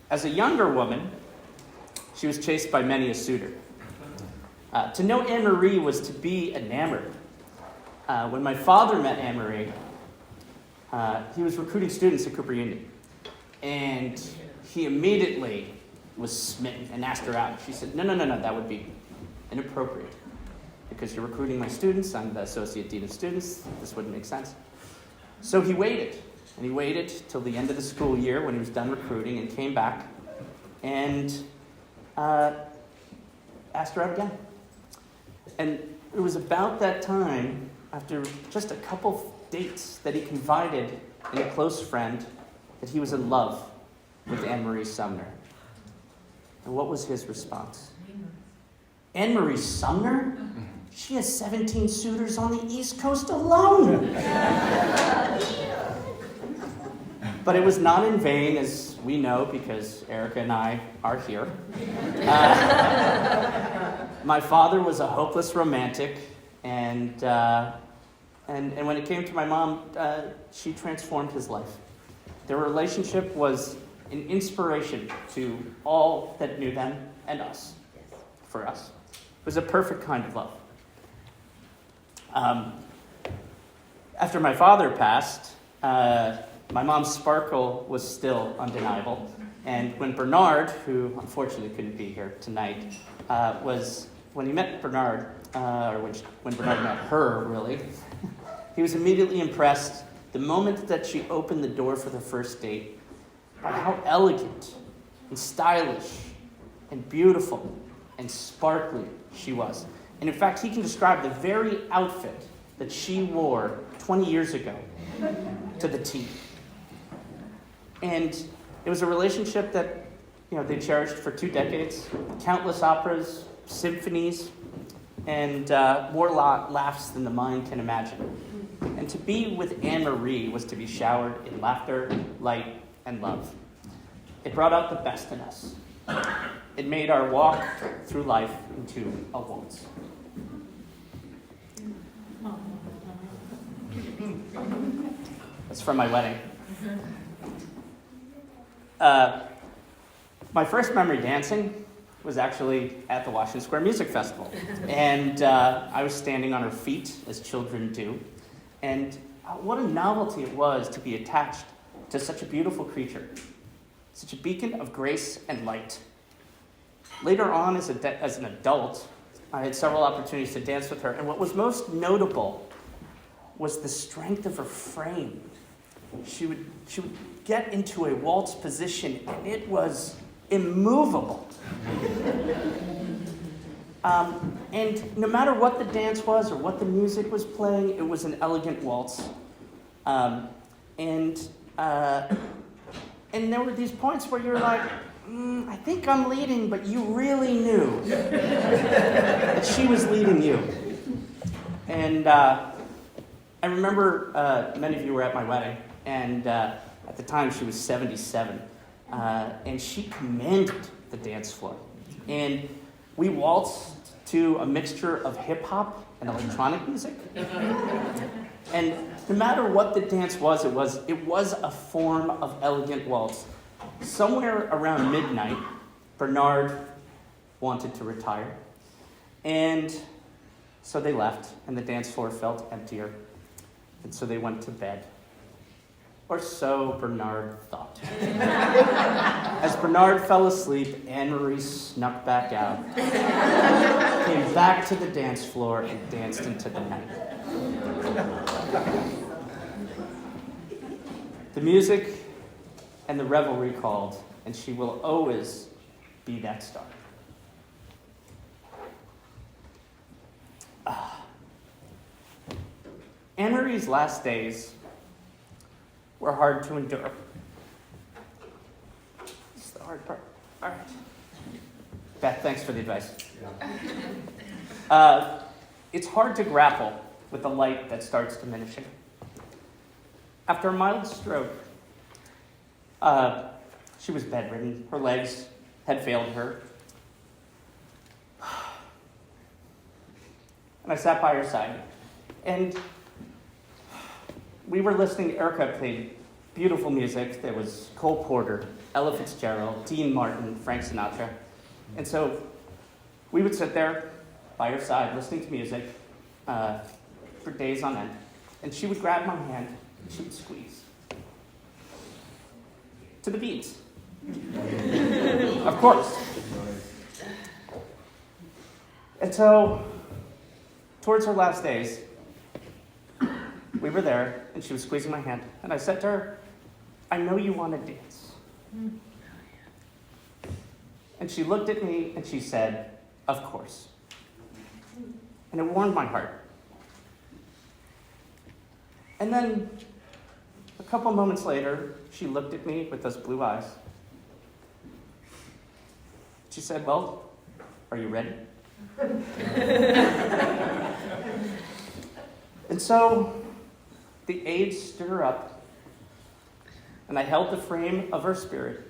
As a younger woman, she was chased by many a suitor. To know Anne-Marie was to be enamored. When my father met Anne-Marie, he was recruiting students at Cooper Union. And he immediately was smitten and asked her out. She said, no, that would be inappropriate. Because you're recruiting my students, I'm the associate dean of students, this wouldn't make sense. So he waited, and he waited till the end of the school year when he was done recruiting and came back and asked her out again. And it was about that time, after just a couple dates, that he confided in a close friend that he was in love with Wiemer-Sumner. And what was his response? Wiemer-Sumner? She has 17 suitors on the East Coast alone. But it was not in vain, as we know, because Erica and I are here. My father was a hopeless romantic, and when it came to my mom, she transformed his life. Their relationship was an inspiration to all that knew them and us, for us. It was a perfect kind of love. After my father passed, my mom's sparkle was still undeniable. And when Bernard, who unfortunately couldn't be here tonight, when he met Bernard, when Bernard met her, really, he was immediately impressed the moment that she opened the door for the first date by how elegant and stylish and beautiful and sparkly she was. And in fact, he can describe the very outfit that she wore 20 years ago to the T. And it was a relationship that, they cherished for 2 decades, countless operas, symphonies, and more laughs than the mind can imagine. And to be with Anne-Marie was to be showered in laughter, light, and love. It brought out the best in us. It made our walk through life into a waltz. It's from my wedding. My first memory dancing was actually at the Washington Square Music Festival. And I was standing on her feet, as children do. And what a novelty it was to be attached to such a beautiful creature, such a beacon of grace and light. Later on, as an adult, I had several opportunities to dance with her, and what was most notable was the strength of her frame. She would get into a waltz position, and it was immovable. And no matter what the dance was or what the music was playing, it was an elegant waltz. And there were these points where you were like, I think I'm leading, but you really knew that she was leading you. And I remember many of you were at my wedding, and at the time she was 77, and she commanded the dance floor. And we waltzed to a mixture of hip-hop and electronic music. And no matter what the dance was, it was a form of elegant waltz. Somewhere around midnight, Bernard wanted to retire. And so they left, and the dance floor felt emptier. And so they went to bed. Or so Bernard thought. As Bernard fell asleep, Anne-Marie snuck back out, came back to the dance floor, and danced into the night. The music and the revelry called, and she will always be that star. Anne-Marie's last days were hard to endure. This is the hard part. All right. Beth, thanks for the advice. It's hard to grapple with the light that starts diminishing. After a mild stroke, she was bedridden. Her legs had failed her. And I sat by her side. And we were listening. Erica played beautiful music. There was Cole Porter, Ella Fitzgerald, Dean Martin, Frank Sinatra. And so we would sit there by her side listening to music for days on end. And she would grab my hand and she would squeeze. To the beats. Of course. And so, towards her last days, we were there, and she was squeezing my hand. And I said to her, I know you want to dance. And she looked at me, and she said, of course. And it warmed my heart. And then, a couple moments later, she looked at me with those blue eyes. She said, well, are you ready? And so, the aides stood her up, and I held the frame of her spirit,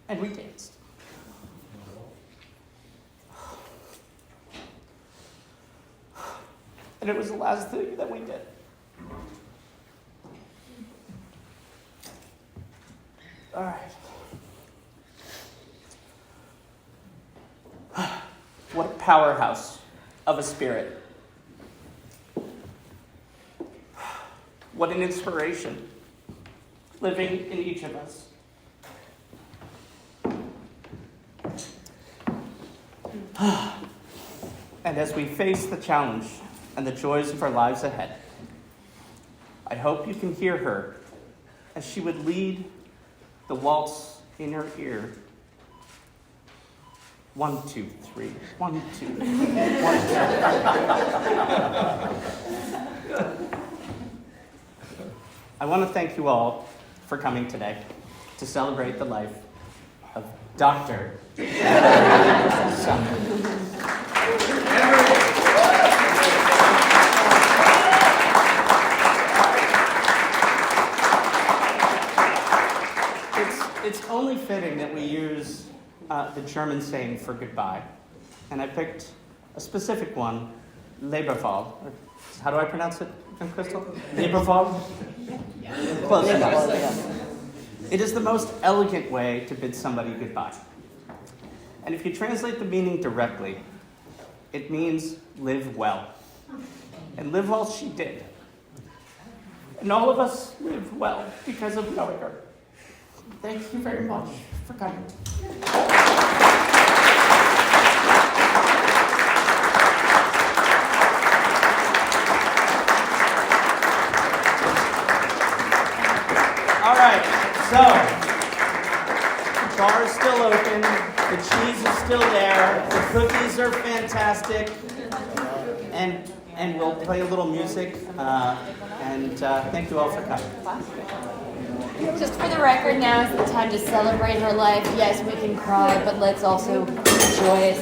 and we danced. And it was the last thing that we did. All right. What a powerhouse of a spirit. What an inspiration living in each of us. And as we face the challenge and the joys of our lives ahead, I hope you can hear her as she would lead the waltz in her ear. 1, 2, 3. 1, 2. 1, 2. I want to thank you all for coming today to celebrate the life of Dr. Wiemer-Sumner. It's only fitting that we use the German saying for goodbye. And I picked a specific one Leberfall. How do I pronounce it, Crystal? Leberfall? Close enough. It is the most elegant way to bid somebody goodbye. And if you translate the meaning directly, it means live well. And live well she did. And all of us live well because of knowing her. Thank you very much for coming. All right, so the bar is still open, the cheese is still there, the cookies are fantastic, and we'll play a little music, and thank you all for coming. Just for the record, now is the time to celebrate her life. Yes, we can cry, but let's also enjoy it.